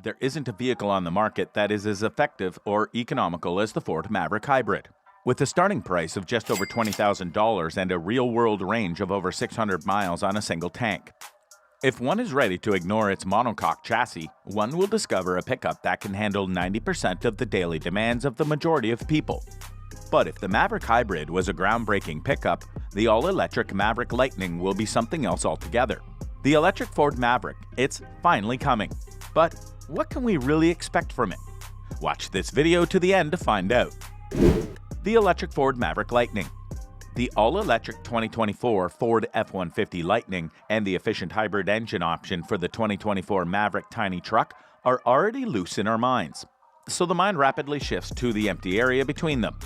there isn't a vehicle on the market that is as effective or economical as the Ford Maverick Hybrid. With a starting price of just over $20,000 and a real-world range of over 600 miles on a single tank. If one is ready to ignore its monocoque chassis, one will discover a pickup that can handle 90% of the daily demands of the majority of people. But if the Maverick Hybrid was a groundbreaking pickup, the all-electric Maverick Lightning will be something else altogether. The Electric Ford Maverick, it's finally coming. But what can we really expect from it? Watch this video to the end to find out. The Electric Ford Maverick Lightning. The all-electric 2024 Ford F-150 Lightning and the efficient hybrid engine option for the 2024 Maverick tiny truck are already loose in our minds. So the mind rapidly shifts to the empty area between them.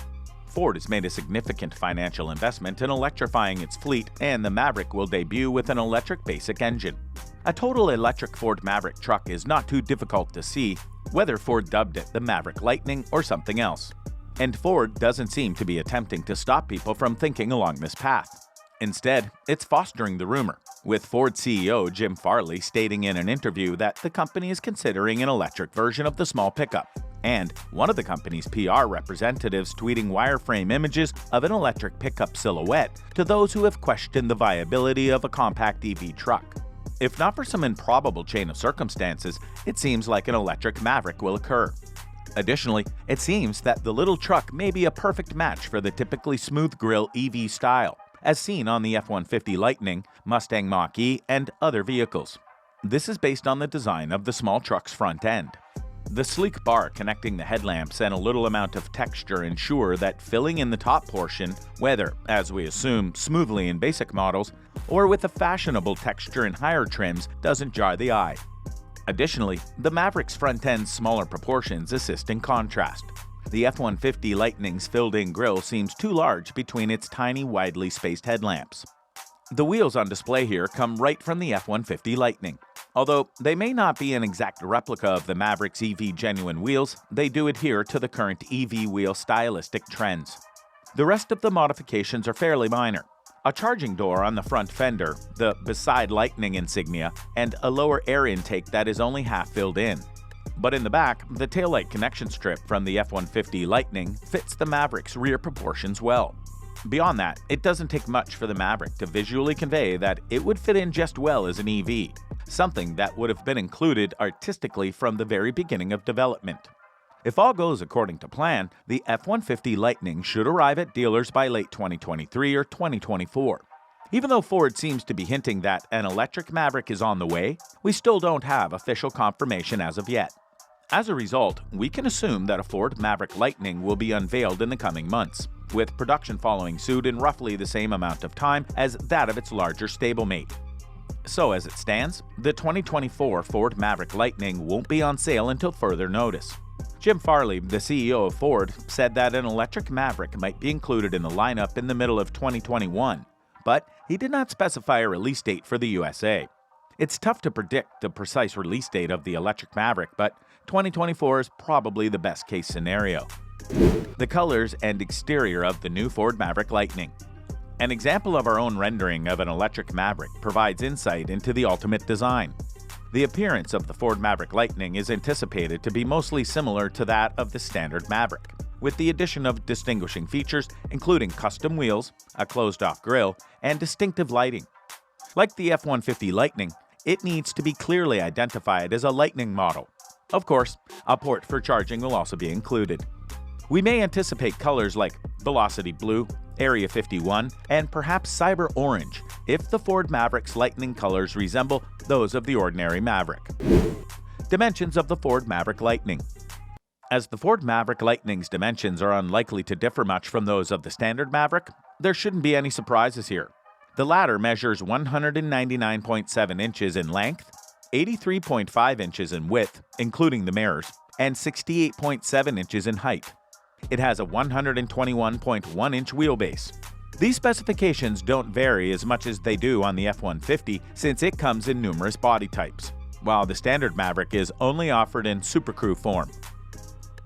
Ford has made a significant financial investment in electrifying its fleet, and the Maverick will debut with an electric basic engine. A total electric Ford Maverick truck is not too difficult to see, whether Ford dubbed it the Maverick Lightning or something else. And Ford doesn't seem to be attempting to stop people from thinking along this path. Instead, it's fostering the rumor, with Ford CEO Jim Farley stating in an interview that the company is considering an electric version of the small pickup, and one of the company's PR representatives tweeting wireframe images of an electric pickup silhouette to those who have questioned the viability of a compact EV truck. If not for some improbable chain of circumstances, it seems like an electric Maverick will occur. Additionally, it seems that the little truck may be a perfect match for the typically smooth grille EV style, as seen on the F-150 Lightning, Mustang Mach-E, and other vehicles. This is based on the design of the small truck's front end. The sleek bar connecting the headlamps and a little amount of texture ensure that filling in the top portion, whether, as we assume, smoothly in basic models, or with a fashionable texture in higher trims, doesn't jar the eye. Additionally, the Maverick's front end's smaller proportions assist in contrast. The F-150 Lightning's filled-in grille seems too large between its tiny, widely spaced headlamps. The wheels on display here come right from the F-150 Lightning. Although they may not be an exact replica of the Maverick's EV genuine wheels, they do adhere to the current EV wheel stylistic trends. The rest of the modifications are fairly minor. A charging door on the front fender, the Beside Lightning insignia, and a lower air intake that is only half filled in. But in the back, the taillight connection strip from the F-150 Lightning fits the Maverick's rear proportions well. Beyond that, it doesn't take much for the Maverick to visually convey that it would fit in just well as an EV, something that would have been included artistically from the very beginning of development. If all goes according to plan, the F-150 Lightning should arrive at dealers by late 2023 or 2024. Even though Ford seems to be hinting that an electric Maverick is on the way, we still don't have official confirmation as of yet. As a result, we can assume that a Ford Maverick Lightning will be unveiled in the coming months, with production following suit in roughly the same amount of time as that of its larger stablemate. So as it stands, the 2024 Ford Maverick Lightning won't be on sale until further notice. Jim Farley, the CEO of Ford, said that an electric Maverick might be included in the lineup in the middle of 2021, but he did not specify a release date for the USA. It's tough to predict the precise release date of the electric Maverick, but 2024 is probably the best case scenario. The colors and exterior of the new Ford Maverick Lightning. An example of our own rendering of an electric Maverick provides insight into the ultimate design. The appearance of the Ford Maverick Lightning is anticipated to be mostly similar to that of the standard Maverick, with the addition of distinguishing features including custom wheels, a closed-off grille, and distinctive lighting. Like the F-150 Lightning, it needs to be clearly identified as a Lightning model. Of course, a port for charging will also be included. We may anticipate colors like Velocity Blue, Area 51, and perhaps Cyber Orange if the Ford Maverick's Lightning colors resemble those of the ordinary Maverick. Dimensions of the Ford Maverick Lightning. As the Ford Maverick Lightning's dimensions are unlikely to differ much from those of the standard Maverick, there shouldn't be any surprises here. The latter measures 199.7 inches in length, 83.5 inches in width, including the mirrors, and 68.7 inches in height. It has a 121.1-inch wheelbase. These specifications don't vary as much as they do on the F-150 since it comes in numerous body types, while the standard Maverick is only offered in Super Crew form.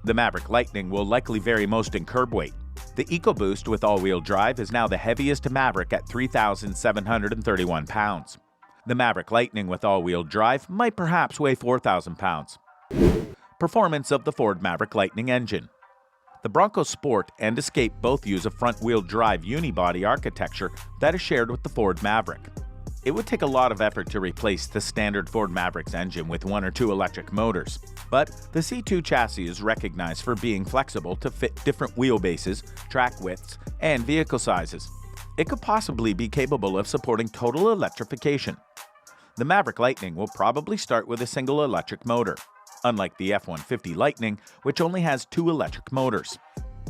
The Maverick Lightning will likely vary most in curb weight. The EcoBoost with all-wheel drive is now the heaviest Maverick at 3,731 pounds. The Maverick Lightning with all-wheel drive might perhaps weigh 4,000 pounds. Performance of the Ford Maverick Lightning engine. The Bronco Sport and Escape both use a front-wheel drive unibody architecture that is shared with the Ford Maverick. It would take a lot of effort to replace the standard Ford Maverick's engine with one or two electric motors, but the C2 chassis is recognized for being flexible to fit different wheelbases, track widths, and vehicle sizes. It could possibly be capable of supporting total electrification. The Maverick Lightning will probably start with a single electric motor, unlike the F-150 Lightning, which only has two electric motors.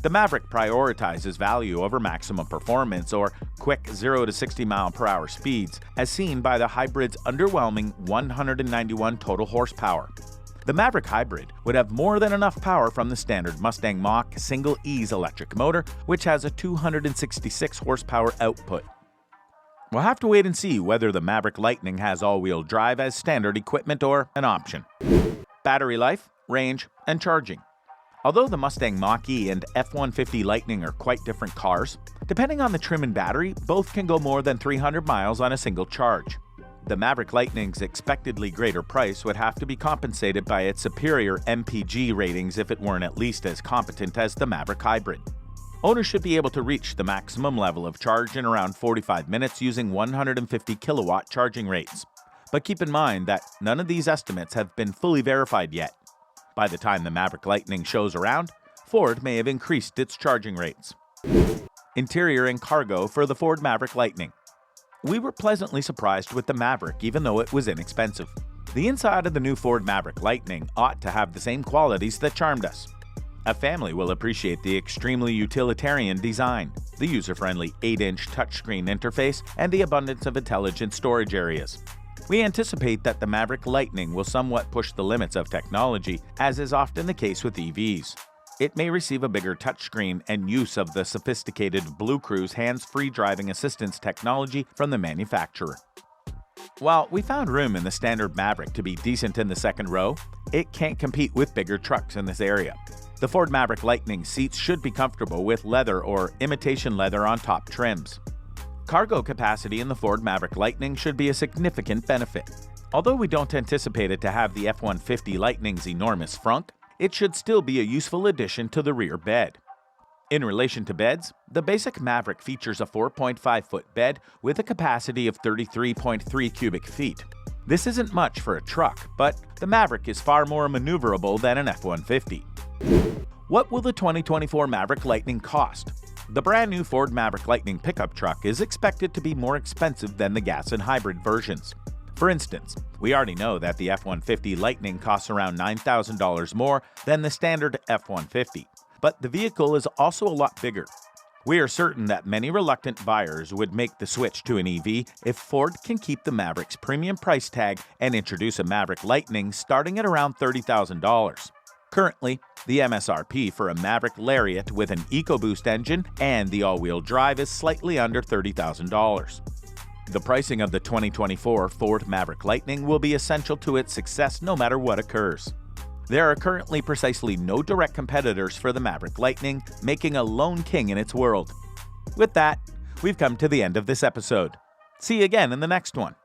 The Maverick prioritizes value over maximum performance or quick 0 to 60 mph speeds, as seen by the hybrid's underwhelming 191 total horsepower. The Maverick Hybrid would have more than enough power from the standard Mustang Mach single-ease electric motor, which has a 266 horsepower output. We'll have to wait and see whether the Maverick Lightning has all-wheel drive as standard equipment or an option. Battery life, range, and charging. Although the Mustang Mach-E and F-150 Lightning are quite different cars, depending on the trim and battery, both can go more than 300 miles on a single charge. The Maverick Lightning's expectedly greater price would have to be compensated by its superior MPG ratings if it weren't at least as competent as the Maverick Hybrid. Owners should be able to reach the maximum level of charge in around 45 minutes using 150 kilowatt charging rates. But keep in mind that none of these estimates have been fully verified yet. By the time the Maverick Lightning shows around, Ford may have increased its charging rates. Interior and cargo for the Ford Maverick Lightning. We were pleasantly surprised with the Maverick even though it was inexpensive. The inside of the new Ford Maverick Lightning ought to have the same qualities that charmed us. A family will appreciate the extremely utilitarian design, the user-friendly 8-inch touchscreen interface, and the abundance of intelligent storage areas. We anticipate that the Maverick Lightning will somewhat push the limits of technology, as is often the case with EVs. It may receive a bigger touchscreen and use of the sophisticated Blue Cruise hands-free driving assistance technology from the manufacturer. While we found room in the standard Maverick to be decent in the second row, it can't compete with bigger trucks in this area. The Ford Maverick Lightning seats should be comfortable with leather or imitation leather on top trims. Cargo capacity in the Ford Maverick Lightning should be a significant benefit. Although we don't anticipate it to have the F-150 Lightning's enormous frunk, it should still be a useful addition to the rear bed. In relation to beds, the basic Maverick features a 4.5-foot bed with a capacity of 33.3 cubic feet. This isn't much for a truck, but the Maverick is far more maneuverable than an F-150. What will the 2024 Maverick Lightning cost? The brand new Ford Maverick Lightning pickup truck is expected to be more expensive than the gas and hybrid versions. For instance, we already know that the F-150 Lightning costs around $9,000 more than the standard F-150, but the vehicle is also a lot bigger. We are certain that many reluctant buyers would make the switch to an EV if Ford can keep the Maverick's premium price tag and introduce a Maverick Lightning starting at around $30,000. Currently, the MSRP for a Maverick Lariat with an EcoBoost engine and the all-wheel drive is slightly under $30,000. The pricing of the 2024 Ford Maverick Lightning will be essential to its success no matter what occurs. There are currently precisely no direct competitors for the Maverick Lightning, making a lone king in its world. With that, we've come to the end of this episode. See you again in the next one.